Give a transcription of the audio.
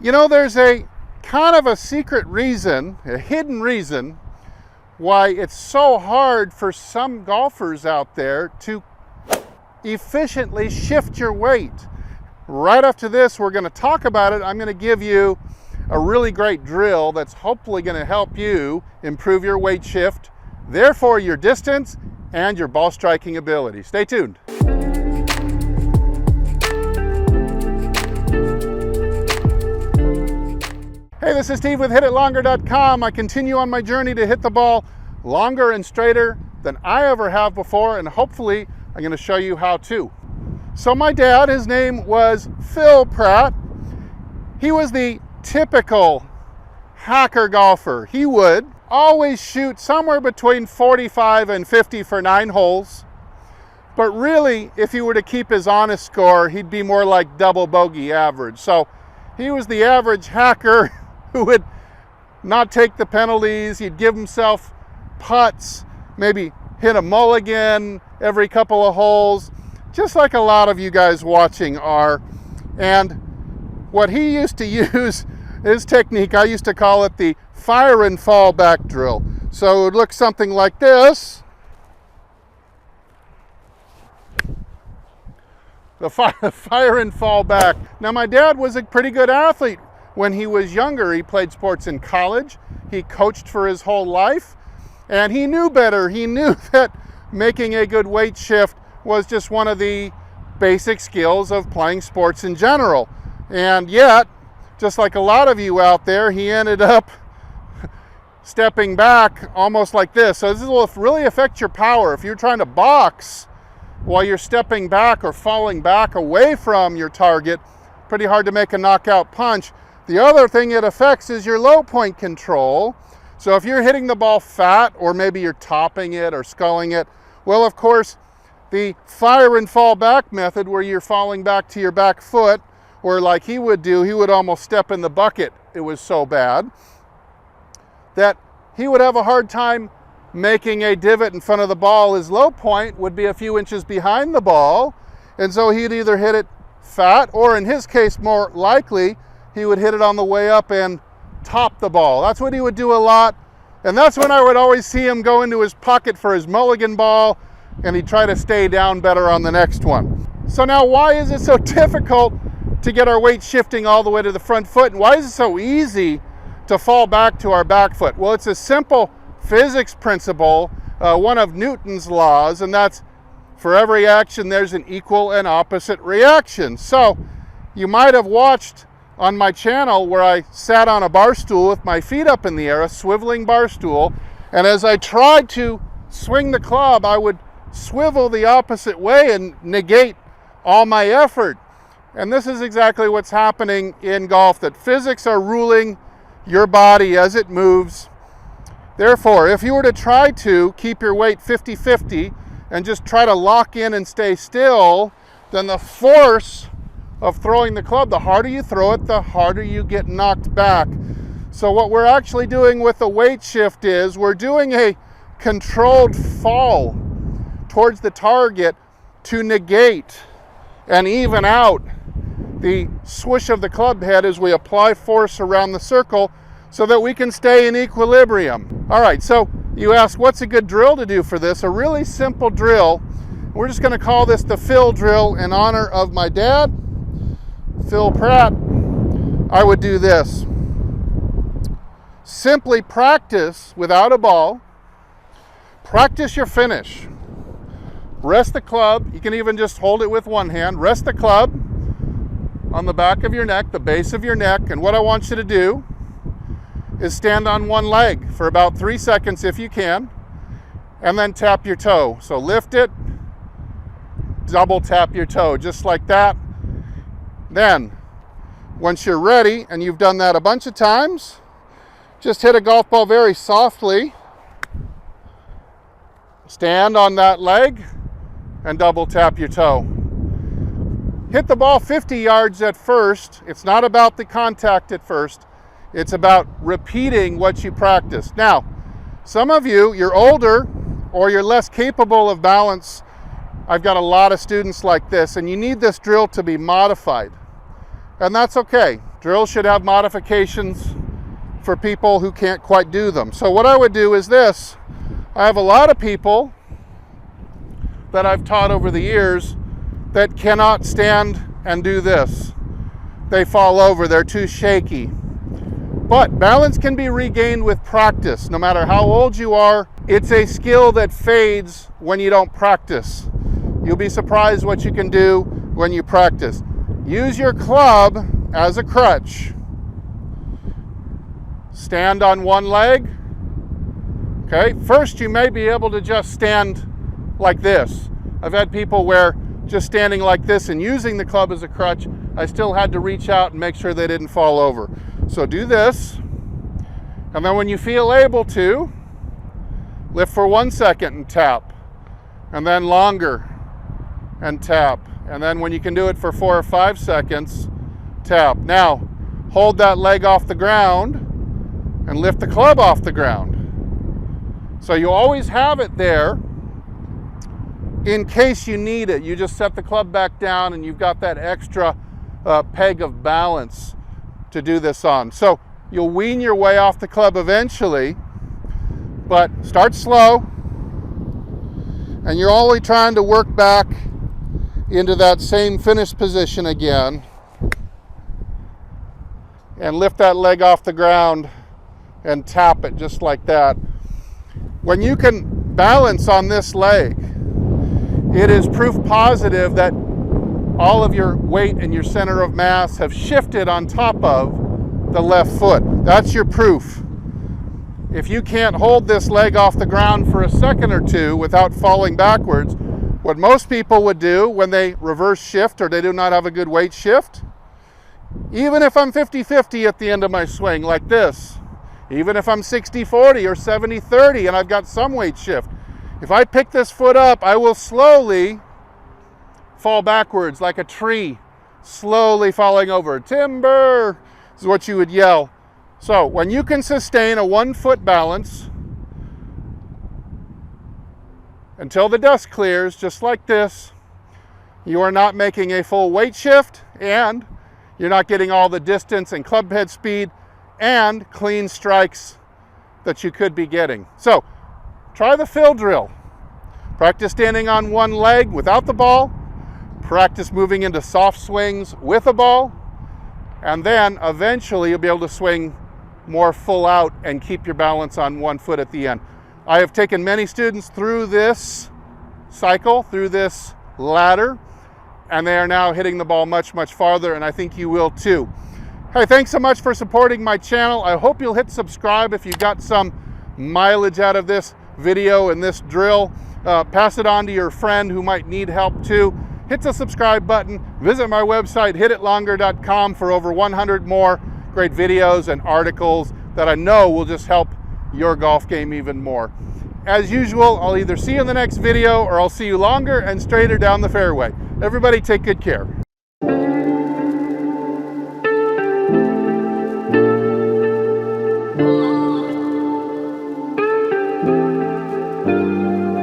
You know, there's a kind of a secret reason, a hidden reason, why it's so hard for some golfers out there to efficiently shift your weight. Right after this, we're going to talk about it. I'm going to give you a really great drill that's hopefully going to help you improve your weight shift, therefore your distance and your ball striking ability. Stay tuned. Hey, this is Steve with HitItLonger.com. I continue on my journey to hit the ball longer and straighter than I ever have before, and hopefully I'm going to show you how to. So my dad, his name was Phil Pratt. He was the typical hacker golfer. He would always shoot somewhere between 45 and 50 for 9 holes. But really, if he were to keep his honest score, he'd be more like double bogey average. So he was the average hacker who would not take the penalties. He'd give himself putts, maybe hit a mulligan every couple of holes, just like a lot of you guys watching are. And what he used to use, his technique, I used to call it the fire and fall back drill. So it would look something like this. The fire and fall back. Now my dad was a pretty good athlete when he was younger. He played sports in college. He coached for his whole life. And he knew better. He knew that making a good weight shift was just one of the basic skills of playing sports in general. And yet, just like a lot of you out there, he ended up stepping back almost like this. So this will really affect your power. If you're trying to box while you're stepping back or falling back away from your target, pretty hard to make a knockout punch. The other thing it affects is your low point control. So if you're hitting the ball fat, or maybe you're topping it or sculling it, well, of course, the fire and fall back method, where you're falling back to your back foot, or like he would do, he would almost step in the bucket. It was so bad that he would have a hard time making a divot in front of the ball. His low point would be a few inches behind the ball, and so he'd either hit it fat, or in his case, more likely, he would hit it on the way up and top the ball. That's what he would do a lot, and that's when I would always see him go into his pocket for his mulligan ball, and he'd try to stay down better on the next one. So now, why is it so difficult to get our weight shifting all the way to the front foot, and why is it so easy to fall back to our back foot? Well, it's a simple physics principle, one of Newton's laws, and that's for every action there's an equal and opposite reaction. So you might have watched on my channel where I sat on a bar stool with my feet up in the air, a swiveling bar stool, and as I tried to swing the club, I would swivel the opposite way and negate all my effort. And this is exactly what's happening in golf, that physics are ruling your body as it moves. Therefore, if you were to try to keep your weight 50-50 and just try to lock in and stay still, then the force of throwing the club, the harder you throw it, the harder you get knocked back. So what we're actually doing with the weight shift is we're doing a controlled fall towards the target to negate and even out the swish of the club head as we apply force around the circle so that we can stay in equilibrium. All right, so you ask, what's a good drill to do for this? A really simple drill. We're just going to call this the Phil drill in honor of my dad, Phil Pratt. I would do this. Simply practice without a ball. Practice your finish. Rest the club. You can even just hold it with one hand. Rest the club on the back of your neck, the base of your neck. And what I want you to do is stand on one leg for about 3 seconds if you can, and then tap your toe. So lift it, double tap your toe, just like that. Then, once you're ready, and you've done that a bunch of times, just hit a golf ball very softly. Stand on that leg and double tap your toe. Hit the ball 50 yards at first. It's not about the contact at first. It's about repeating what you practiced. Now, some of you, you're older or you're less capable of balance. I've got a lot of students like this, and you need this drill to be modified. And that's okay. Drills should have modifications for people who can't quite do them. So what I would do is this. I have a lot of people that I've taught over the years that cannot stand and do this. They fall over, they're too shaky. But balance can be regained with practice. No matter how old you are, it's a skill that fades when you don't practice. You'll be surprised what you can do when you practice. Use your club as a crutch. Stand on one leg. Okay, first you may be able to just stand like this. I've had people where just standing like this and using the club as a crutch, I still had to reach out and make sure they didn't fall over. So do this, and then when you feel able to, lift for 1 second and tap, and then longer and tap, and then when you can do it for 4 or 5 seconds, tap. Now, hold that leg off the ground and lift the club off the ground. So you always have it there in case you need it. You just set the club back down and you've got that extra peg of balance to do this on. So you'll wean your way off the club eventually, but start slow, and you're only trying to work back into that same finished position again, and lift that leg off the ground and tap it just like that. When you can balance on this leg, it is proof positive that all of your weight and your center of mass have shifted on top of the left foot. That's your proof. If you can't hold this leg off the ground for a second or two without falling backwards, what most people would do when they reverse shift or they do not have a good weight shift, even if I'm 50-50 at the end of my swing like this, even if I'm 60-40 or 70-30 and I've got some weight shift, if I pick this foot up, I will slowly fall backwards like a tree, slowly falling over. Timber is what you would yell. So when you can sustain a 1 foot balance until the dust clears, just like this, you are not making a full weight shift, and you're not getting all the distance and club head speed and clean strikes that you could be getting. So try the fill drill. Practice standing on one leg without the ball. Practice moving into soft swings with a ball. And then eventually you'll be able to swing more full out and keep your balance on 1 foot at the end. I have taken many students through this cycle, through this ladder, and they are now hitting the ball much, much farther, and I think you will too. Hey, thanks so much for supporting my channel. I hope you'll hit subscribe if you got some mileage out of this video and this drill. Pass it on to your friend who might need help too. Hit the subscribe button. Visit my website, hititlonger.com, for over 100 more great videos and articles that I know will just help your golf game even more. As usual, I'll either see you in the next video or I'll see you longer and straighter down the fairway. Everybody take good care.